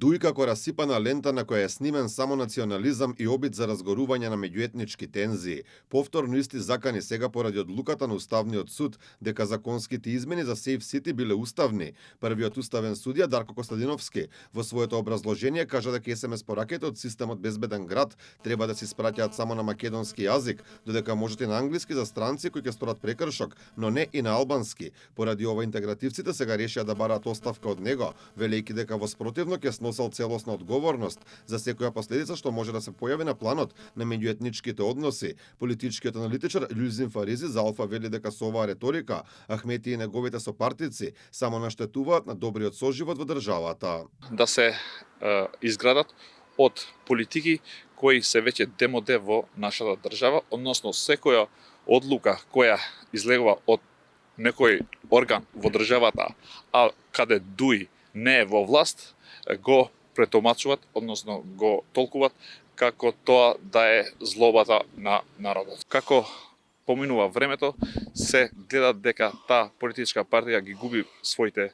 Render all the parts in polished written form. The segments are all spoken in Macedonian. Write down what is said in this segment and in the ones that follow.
Дуи како расипана лента на која е снимен само национализам и обид за разгорување на меѓуетнички тензии. Повторно исти закани сега поради одлуката на Уставниот суд дека законските измени за Сейф Сити биле уставни. Првиот уставен судија Дарко Костадиновски во своето образложение кажа дека СМС пораките од системот Безбеден град треба да се испраќаат само на македонски јазик, додека можат и на англиски за странци кои ќе сторат прекршок, но не и на албански. Поради ова интегративците сега решија да бараат оставка од него, велејќи дека во спротивно ќе сносел целосна одговорност за секоја последица што може да се појави на планот на меѓуетничките односи. Политичкиот аналитичар Љузин Фаризи за Алфа вели дека со оваа реторика Ахмети и неговите сопартици само наштетуваат на добриот соживот во државата. Да се изградат од политики кои се веќе демоде во нашата држава, односно секоја одлука која излегува од некој орган во државата, а каде Дуи не е во власт, го претомачуваат, односно го толкуваат како тоа да е злобата на народот. Како поминува времето, се гледа дека таа политичка партија ги губи своите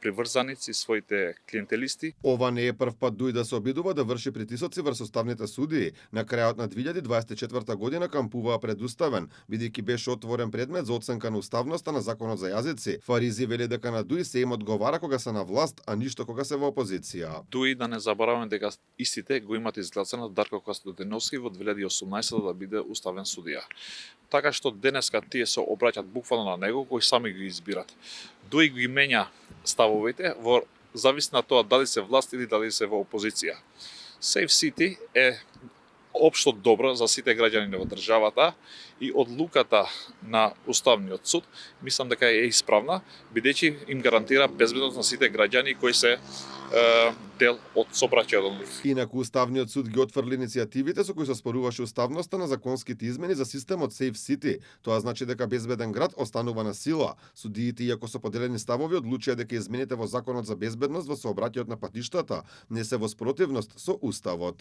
приврзаници, своите клиентелисти. Ова не е прв пат Дуи да се обидува да врши притисоци врз уставните судии. На крајот на 2024 година кампуваа пред уставен, бидејќи беше отворен предмет за оценка на уставноста на законот за јазици. Фаризи вели дека на Дуи се им одговара кога се на власт, а ништо кога се во опозиција. Дуи, да не забораваме дека истите го имат изгласено Дарко Костадиновски во 2018 да биде уставен судија. Така што денеска тие се обраќаат буквално на него, кои сами ги избират. Дуи ги менја ставовите во зависи на тоа дали се власт или дали се во опозиција. Сейф Сити е општо добро за сите граѓани во државата и одлуката на Уставниот суд мислам дека е исправна, бидејќи им гарантира безбедност на сите граѓани кои се дел од сообраќајот. Инаку Уставниот суд ги отфрли иницијативите со кои се споруваше уставноста на законските измени за системот Сейф Сити. Тоа значи дека Безбеден град останува на сила. Судиите, иако со поделени ставови, одлучија дека измените во законот за безбедност во сообраќајот на патиштата не се во спротивност со уставот.